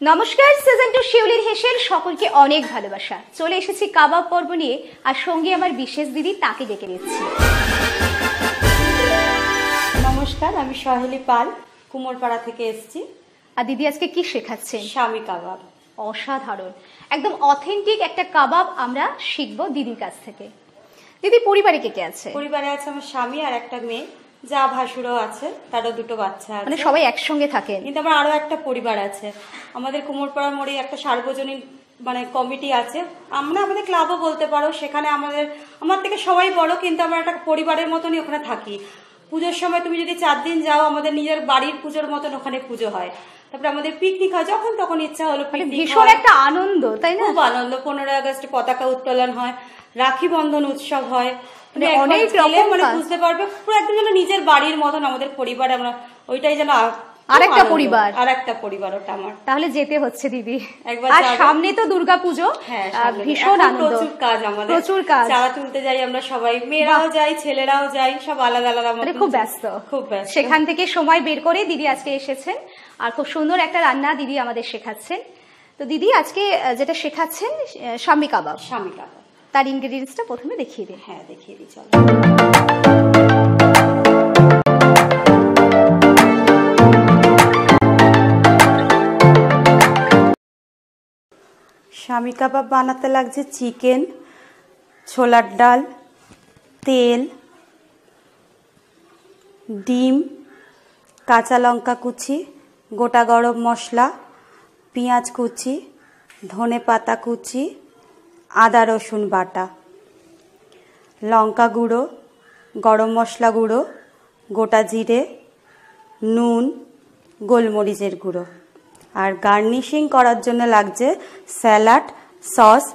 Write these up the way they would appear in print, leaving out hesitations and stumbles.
নমস্কার, সিজন 2 শিউলির হেসেল সকলকে অনেক ভালোবাসা। চলে এসেছি কাবাব পর্ব নিয়ে, আর সঙ্গে আমার বিশেষ দিদি, তাকে ডেকে নিচ্ছি। নমস্কার, আমি সহেলি পাল, কুমোরপাড়া থেকে এসেছি। আর দিদি আজকে কি শেখাচ্ছেন? স্বামী কাবাব। অসাধারণ, একদম অথেন্টিক একটা কাবাব আমরা শিখবো দিদির কাছ থেকে। দিদি, পরিবারে কে কে আছে? পরিবারে আছে আমার স্বামী আর একটা মেয়ে, যা ভাসুরও আছে, তারও দুটো বাচ্চা আছে। মানে সবাই একসঙ্গে থাকেন? কিন্তু আমার আরো একটা পরিবার আছে। আমাদের কুমোরপাড়ার মোড়ে একটা সার্বজনীন কমিটি আছে, আমরা আমাদের ক্লাবও বলতে পারো। সেখানে আমার থেকে সবাই বড়, কিন্তু আমরা একটা পরিবারের মতনই ওখানে থাকি। পুজোর সময় তুমি যদি 4 দিন যাও, আমাদের নিজের বাড়ির পুজোর মতন ওখানে পুজো হয়। তারপরে আমাদের পিকনিক হয়, যখন তখন ইচ্ছা হলো পিকনিক। ভীষণ একটা আনন্দ, তাই না? খুব আনন্দ। 15ই আগস্টে পতাকা উত্তোলন হয়, রাখি বন্ধন উৎসব হয়, অনেক রকম, বুঝতে পারবে পুরো একদম যেন নিজের বাড়ির মতন আমাদের পরিবার। আমরা ওইটাই যেন আরেকটা পরিবার, আরেকটা পরিবার ওটা আমার। তাহলে যেতে হচ্ছে দিদি। আর সামনে তো দুর্গাপুজো, ভীষণ আনন্দ, প্রচুর কাজ আমাদের, প্রচুর কাজ। চাঁদা তুলতে যাই আমরা সবাই, মেয়েরাও যাই, ছেলেরাও যাই, সব আলাদা আলাদা। খুব ব্যস্ত, খুব ব্যস্ত। সেখান থেকে সময় বের করে দিদি আজকে এসেছেন, আর খুব সুন্দর একটা রান্না দিদি আমাদের শেখাচ্ছেন। তো দিদি আজকে যেটা শেখাচ্ছেন স্বামী কাবাব। স্বামী কাবাব, তার ইনগ্রেডিয়েন্টসটা প্রথমে দেখিয়ে দিন। হ্যাঁ, দেখিয়ে দিই, চলো। স্বামী কাবাব বানাতে লাগছে চিকেন, ছোলার ডাল, তেল, ডিম, কাঁচা লঙ্কা কুচি, গোটা গরম মশলা, পেঁয়াজ কুচি, ধনে পাতা কুচি, আদা রসুন বাটা, লঙ্কা গুঁড়ো, গরম মশলা গুঁড়ো, গোটা জিরে, নুন, গোলমরিচের গুঁড়ো। আর গার্নিশিং করার জন্য লাগছে স্যালাড, সস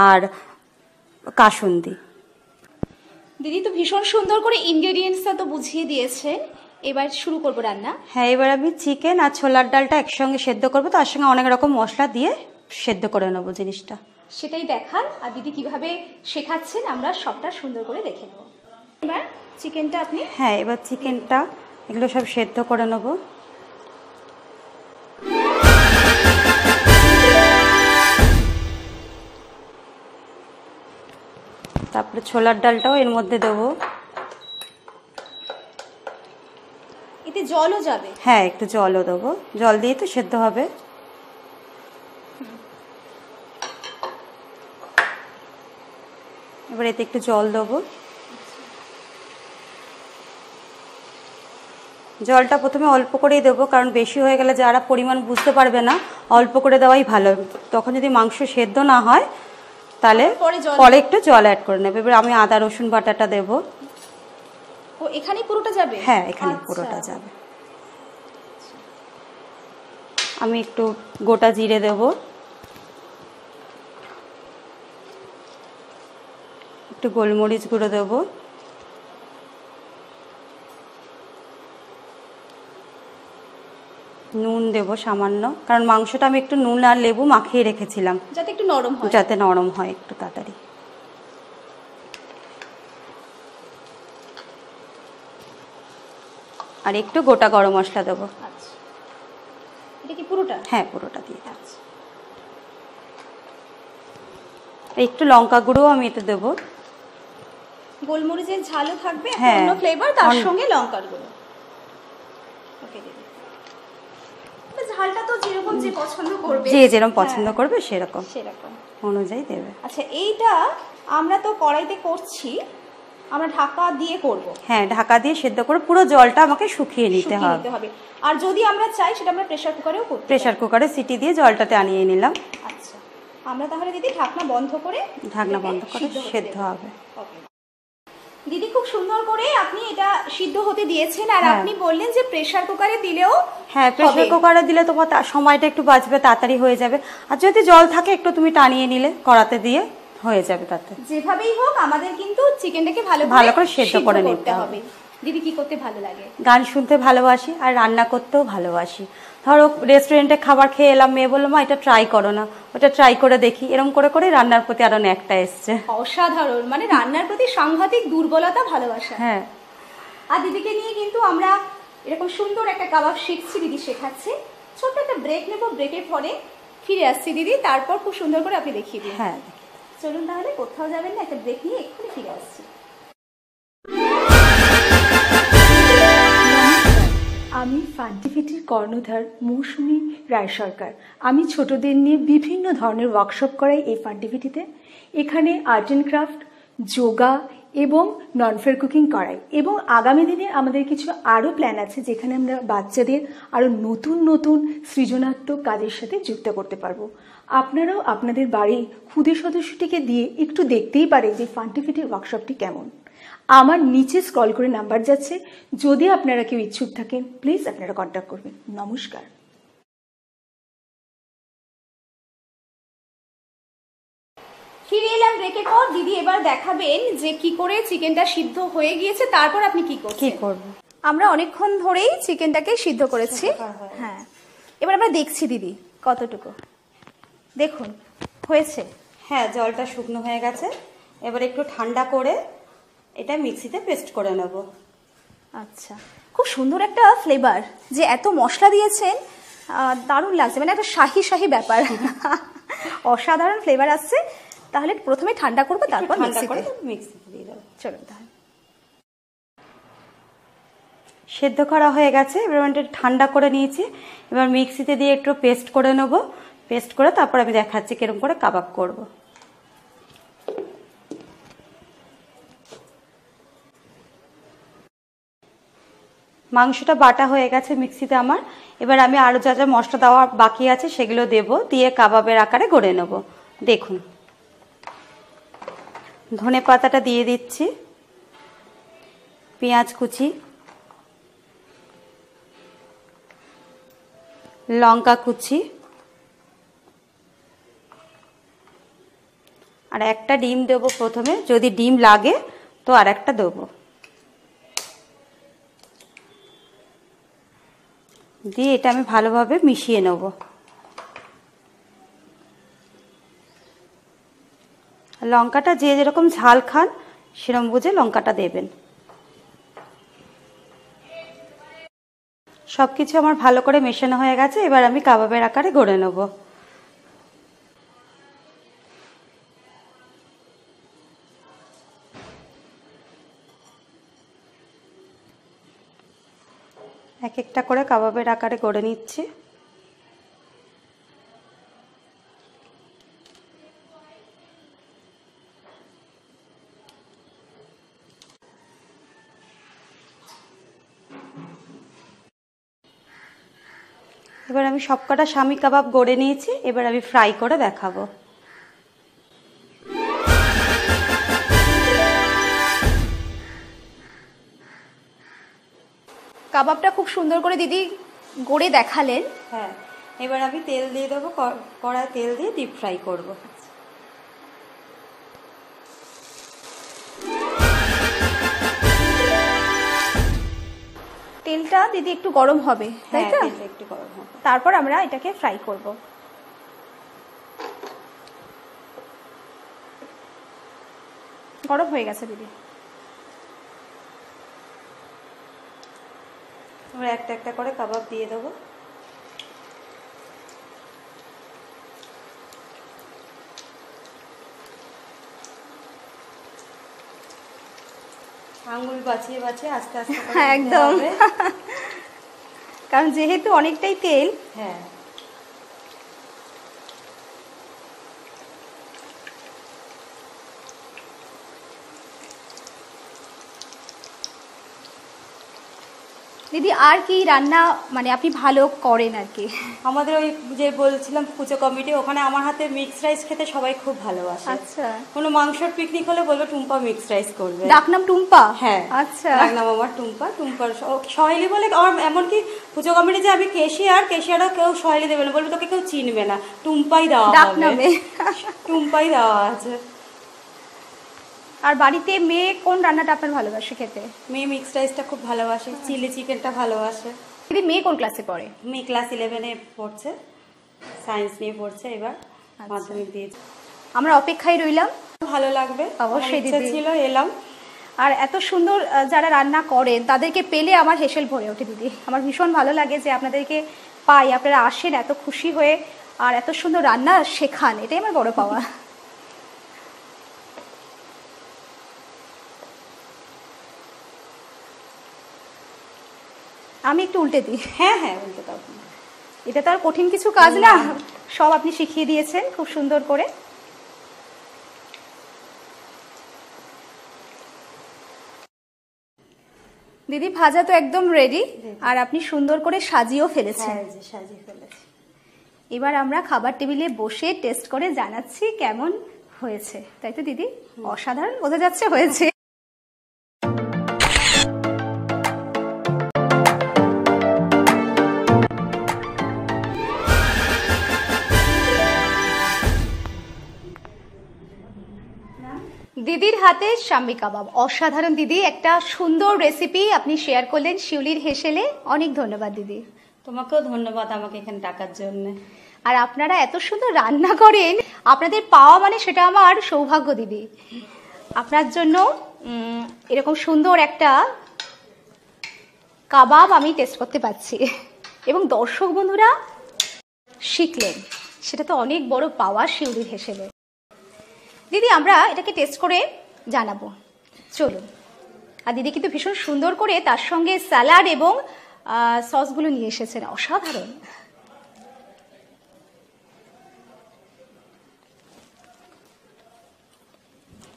আর কাসুন্দি। দিদি তো ভীষণ সুন্দর করে ইনগ্রেডিয়েন্টসটা তো বুঝিয়ে দিয়েছেন, এবার শুরু করবো রান্না। হ্যাঁ, এবার আমি চিকেন আর ছোলার ডালটা একসঙ্গে সেদ্ধ করবো, তার সঙ্গে অনেক রকম মশলা দিয়ে সেদ্ধ করে নেবো জিনিসটা। সেটাই দেখান, আর দিদি কিভাবে শেখাচ্ছেন আমরা সবটা সুন্দর করে দেখে নেব। এবার চিকেনটা আপনি, হ্যাঁ, এবার চিকেনটা এগুলো সব সেদ্ধ করে নেবো। তারপরে ছোলার ডালটাও এর মধ্যে দেবো। এতে জলও যাবে? হ্যাঁ, একটু জলও দেবো, জল দিয়ে তো সেদ্ধ হবে। এবার এতে একটু জল দেবো। জলটা প্রথমে অল্প করেই দেবো, কারণ বেশি হয়ে গেলে যারা পরিমাণ বুঝতে পারবে না, অল্প করে দেওয়াই ভালো। তখন যদি মাংস সেদ্ধ না হয় তাহলে পরে একটু জল অ্যাড করে নেবে। এবার আমি আদা রসুন বাটাটা দেবো। ও, এখানেই পুরোটা যাবে? হ্যাঁ, এখানে পুরোটা যাবে। আমি একটু গোটা জিরে দেবো, একটু গোলমরিচ গুঁড়ো দেবো, নুন দেবো সামান্য, কারণ মাংসটা আমি একটু নুন আর লেবু মাখিয়ে রেখেছিলাম, যাতে একটু নরম হয়, যাতে নরম হয় একটু তাড়াতাড়ি। আর একটু গোটা গরম মশলা দেবো। আচ্ছা, এটা কি পুরোটা? হ্যাঁ, পুরোটা দিয়ে দিচ্ছি। একটু লঙ্কা গুঁড়ো আমি এতে দেবো। গোলমরিচের ঝালও থাকবে, হ্যাঁ, অন্য ফ্লেভার, তার সঙ্গে লঙ্কার গুঁড়ো। ওকে দিদি, ঝালটা তো যেরকম যে পছন্দ করবে, যে যেরকম পছন্দ করবে সেরকম অনুযায়ী দেবে। আচ্ছা, এইটা আমরা তো কড়াইতে করছি, আমরা ঢাকা দিয়ে করব। হ্যাঁ, ঢাকা দিয়ে সেদ্ধ করে পুরো জলটা আমাকে শুকিয়ে নিতে হবে। আর যদি আমরা চাই সেটা আমরা প্রেসার কুকারেও করতে পারি। প্রেসার কুকারে সিটি দিয়ে জলটাতে আনিয়ে নিলাম। আচ্ছা, আমরা তাহলে দিদি ঢাকনা বন্ধ করে সেদ্ধ হবে। দিদি খুব সুন্দর করে আপনি এটা সিদ্ধ হতে দিয়েছেন, আর আপনি বললেন যে প্রেসার কুকারে দিলেও, হ্যাঁ, প্রেসার কুকারে দিলে তোমার সময়টা একটু বাঁচবে, তাড়াতাড়ি হয়ে যাবে। আর যদি জল থাকে একটু তুমি টানিয়ে নিলে কড়াতে দিয়ে হয়ে যাবে। তাতে যেভাবেই হোক আমাদের কিন্তু চিকেনটাকে ভালো করে সেদ্ধ করে নিতে হবে। দিদি কি করতে ভালো লাগে? গান শুনতে ভালোবাসি, আর রান্না করতেও ভালোবাসি। ধরো রেস্টুরেন্টে খাবার খেয়ে এলাম, মেয়ে বললো মা এটা ট্রাই করো না, ওটা ট্রাই করে দেখি, এরকম করে করে রান্নার প্রতি আরো একটা এসছে। অসাধারণ, মানে রান্নার প্রতি সাংঘাতিক দুর্বলতা, ভালোবাসা। হ্যাঁ, আর দিদিকে নিয়ে কিন্তু আমরা এরকম সুন্দর একটা কাবাব শিখছি, দিদি শেখাচ্ছে। ছোট্ট একটা ব্রেক নেব, ব্রেকের পরে ফিরে আসছি দিদি, তারপর খুব সুন্দর করে আপনি দেখিয়ে দিন। হ্যাঁ, চলুন তাহলে, কোথাও যাবেন না, একটা ব্রেক নিয়ে এক্ষুনি ফিরে আসছি। আমি ফান্টিভিটির কর্ণধার মৌসুমী রায় সরকার। আমি ছোটদের নিয়ে বিভিন্ন ধরনের ওয়ার্কশপ করাই এই ফান্টিভিটিতে। এখানে আর্ট অ্যান্ড ক্রাফট, যোগা এবং নন ফেয়ার কুকিং করাই। এবং আগামী দিনে আমাদের কিছু আরও প্ল্যান আছে, যেখানে আমরা বাচ্চাদের আরও নতুন নতুন সৃজনাত্মক কাজের সাথে যুক্ত করতে পারবো। আপনারাও আপনাদের বাড়ির ক্ষুদে সদস্যটিকে দিয়ে একটু দেখতেই পারেন যে ফান্টিভিটির ওয়ার্কশপটি কেমন। আমার নিচে স্ক্রল করে নাম্বার যাচ্ছে, যদি আপনারা কেউ ইচ্ছুক থাকেন প্লিজ আপনারা কন্ট্যাক্ট করবেন। নমস্কার। ফিরে এলাম ব্রেকের পর। দিদি এবার দেখাবেন যে কি করে চিকেনটা সিদ্ধ হয়ে গিয়েছে, তারপর আপনি কি করছেন। কি করব? আমরা অনেকক্ষণ ধরেই চিকেনটাকে সিদ্ধ করেছি। হ্যাঁ, এবার আমরা দেখছি দিদি কতটুকু, দেখুন হয়েছে। হ্যাঁ, জলটা শুকনো হয়ে গেছে। এবার একটু ঠান্ডা করে এটা মিক্সিতে পেস্ট করে নেব। আচ্ছা, খুব সুন্দর একটা ফ্লেভার, যে এত মশলা দিয়েছেন, দারুণ লাগছে, মানে একটা শাহি শাহি ব্যাপার। অসাধারণ ফ্লেভার আসছে। তাহলে প্রথমে ঠান্ডা করবো, তারপর মিক্সিতে দিয়ে দেবো। চলুন তাহলে। সেদ্ধ করা হয়ে গেছে, এবার আমি একটু ঠান্ডা করে নিয়েছি। এবার মিক্সিতে দিয়ে একটু পেস্ট করে নেব। পেস্ট করে তারপর আমি দেখাচ্ছি কিরকম করে কাবাব করব। মাংসটা বাটা হয়ে গেছে মিক্সিতে আমার। এবার আমি আরো যা যা মশলা দেওয়া বাকি আছে সেগুলো দেব, দিয়ে কাবাবের আকারে গড়ে নেব। দেখুন, ধনে পাতাটা দিয়ে দিচ্ছি, পেঁয়াজ কুচি, লঙ্কা কুচি, আর একটা ডিম দেব প্রথমে, যদি ডিম লাগে তো আর একটা দেবো। দিয়ে এটা আমি ভালোভাবে মিশিয়ে নেব। লঙ্কাটা যে যেরকম ঝাল খান সেরকম বুঝে লঙ্কাটা দেবেন। সবকিছু আমার ভালো করে মেশানো হয়ে গেছে। এবার আমি কাবাবের আকারে গড়ে নেব। এক একটা করে কাবাবের আকারে গড়ে নিচ্ছি। এবার আমি সবকটা শামি কাবাব গড়ে নিয়েছি। এবার আমি ফ্রাই করে দেখাবো। কাবাবটা খুব সুন্দর করে দিদি গড়ে দেখালেন। হ্যাঁ, এবার আমি তেল দিয়ে দেবো, কড়ায় তেল দিয়ে ডিপ ফ্রাই করব। তেলটা দিদি একটু গরম হবে, তাই তো? তেলটা একটু গরম হবে, তারপর আমরা এটাকে ফ্রাই করব। গরম হয়ে গেছে দিদি। আমরা একটা একটা করে কাবাব দিয়ে দেবো। আঙুল বাঁচিয়ে বাঁচিয়ে আস্তে আস্তে একদম, কারণ যেহেতু অনেকটাই তেল। হ্যাঁ, দিদি আর কি রান্না মানে আপনি ভালো করেন আর কি? আমাদের ওই যে বলছিলাম পুজো কমিটি, ওখানে আমার হাতে মিক্সড রাইস খেতে সবাই খুব ভালোবাসে। আচ্ছা, কোনো মাংসের পিকনিক হলে বলবো টুম্পা মিক্সড রাইস করবে। ডাকনাম টুম্পা? হ্যাঁ, আচ্ছা, ডাকনাম আমার টুম্পা। টুম্পার সহেলি বলে, আর এমনকি পুজো কমিটি যে আমি কেশিয়ারও কেউ সহেলি দেবে না, বলবে তোকে কেউ চিনবে না, টুম্পাই দেওয়া ডাকনামে। টুম্পাই দেওয়া আছে। আর বাড়িতে মেয়ে কোন রান্নাটা আপনার ভালোবাসে খেতে? মেয়ে মিক্সড রাইসটা খুব ভালোবাসে, চিলি চিকেনটা ভালোবাসে। দিদি মেয়ে কোন ক্লাসে পড়ে? মেয়ে ক্লাস 11-এ পড়ছে, সায়েন্স নিয়ে পড়ছে, এবার মাধ্যমিক দিয়েছে। আমরা অপেক্ষায় রইলাম। ভালো লাগবে অবশ্যই দিদি, ছিল, এলাম। আর এত সুন্দর যারা রান্না করেন তাদেরকে পেলে আমার হেসেল ভরে ওঠে দিদি। আমার ভীষণ ভালো লাগে যে আপনাদেরকে পাই, আপনারা আসেন এত খুশি হয়ে আর এত সুন্দর রান্না শেখান, এটাই আমার বড় পাওয়া। আমি একটু উল্টে দিই। হ্যাঁ হ্যাঁ, বলতে দাও। এটা তো আর কঠিন কিছু কাজ না, সব আপনি শিখিয়ে দিয়েছেন খুব সুন্দর করে। দিদি ভাজা তো একদম রেডি, আর আপনি সুন্দর করে সাজিয়েও ফেলেছেন। হ্যাঁ, যে সাজিয়ে ফেলেছি। এবার আমরা খাবার টেবিলে বসে টেস্ট করে জানাচ্ছি কেমন হয়েছে, তাই তো দিদি? অসাধারণ বোঝা যাচ্ছে হয়েছে। দিদির হাতে শাম্মি কাবাব অসাধারণ। দিদি একটা সুন্দর রেসিপি আপনি শেয়ার করলেন শিউলির হেসেলে, অনেক ধন্যবাদ দিদি। তোমাকেও ধন্যবাদ আমাকে এখানে ডাকার জন্য। আর আপনারা এত সুন্দর রান্না করেন, আপনাদের পাওয়া মানে সেটা আমার সৌভাগ্য দিদি। আপনার জন্য এরকম সুন্দর একটা কাবাব আমি টেস্ট করতে পারছি, এবং দর্শক বন্ধুরা শিখলেন, সেটা তো অনেক বড় পাওয়া শিউলির হেসেলে। দিদি আমরা এটাকে টেস্ট করে জানাবো, চলুন। আর দিদি কিন্তু ভীষণ সুন্দর করে তার সঙ্গে স্যালাড এবং সসগুলো নিয়ে এসেছেন, অসাধারণ।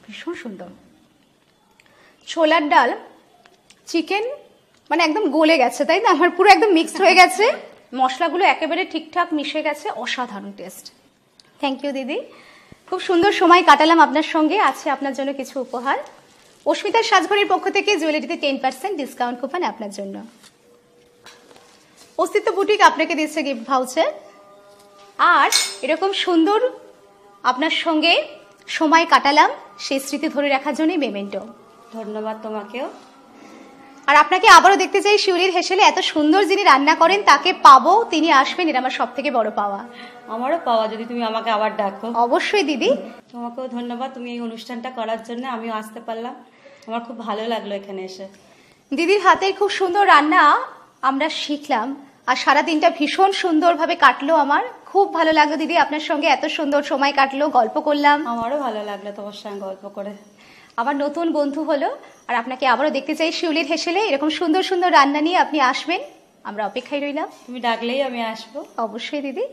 ভীষণ সুন্দর। ছোলার ডাল, চিকেন মানে একদম গলে গেছে, তাই না? আমার পুরো একদম মিক্সড হয়ে গেছে, মশলাগুলো একেবারে ঠিকঠাক মিশে গেছে, অসাধারণ টেস্ট। থ্যাংক ইউ দিদি, খুব সুন্দর সময় কাটালাম আপনার সঙ্গে। আছে আপনার জন্য কিছু উপহার, অস্মিতার সাজঘরের পক্ষ থেকে জুয়েলারিতে 10% ডিসকাউন্ট কুপন আপনার জন্য। অস্তিত্ব বুটিক আপনাকে দিচ্ছে গিফট ভাউচার, আর এরকম সুন্দর আপনার সঙ্গে সময় কাটালাম সেই স্মৃতি ধরে রাখার জন্যই মেমেন্টো। ধন্যবাদ তোমাকেও। আর আপনাকে আবারও দেখতে চাই শিউলির হেসেলে, এত সুন্দর যিনি রান্না করেন তাকে পাবো, তিনি আসবেন, এটা আমার সব থেকে বড় পাওয়া। আমারও পাওয়া যদি তুমি আমাকে আবার ডাকো। অবশ্যই দিদি। তোমাকেও ধন্যবাদ, তুমি এই অনুষ্ঠানটা করার জন্য আমিও আসতে পারলাম, আমার খুব ভালো লাগলো এখানে এসে। দিদির হাতের খুব সুন্দর রান্না আমরা শিখলাম, আর সারা দিনটা ভীষণ সুন্দরভাবে কাটলো আমার, খুব ভালো লাগলো দিদি আপনার সঙ্গে, এত সুন্দর সময় কাটলো, গল্প করলাম। আমারও ভালো লাগলো তোমার সঙ্গে গল্প করে, আবার নতুন বন্ধু হলো। আর আপনাকে আবারও দেখতে চাই শিউলির হেসেলে, এরকম সুন্দর সুন্দর রান্না নিয়ে আপনি আসবেন, আমরা অপেক্ষায় রইলাম। তুমি ডাকলেই আমি আসবো। অবশ্যই দিদি।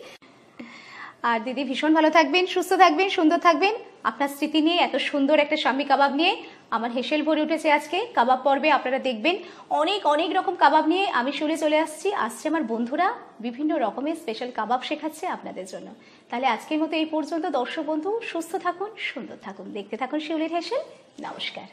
আর দিদি ভীষণ ভালো থাকবেন, সুস্থ থাকবেন, সুন্দর থাকবেন। আপনার স্মৃতি নিয়ে, এত সুন্দর একটা শাম্মি কাবাব নিয়ে আমার হেসেল ভরে উঠেছে আজকে। কাবাব পর্বে আপনারা দেখবেন অনেক অনেক রকম কাবাব নিয়ে আমি শিউলি চলে আসছি। আসছে আমার বন্ধুরা, বিভিন্ন রকমের স্পেশাল কাবাব শেখাচ্ছে আপনাদের জন্য। তাহলে আজকের মতো এই পর্যন্ত। দর্শক বন্ধু সুস্থ থাকুন, সুন্দর থাকুন, দেখতে থাকুন শিউলির হেসেল। নমস্কার।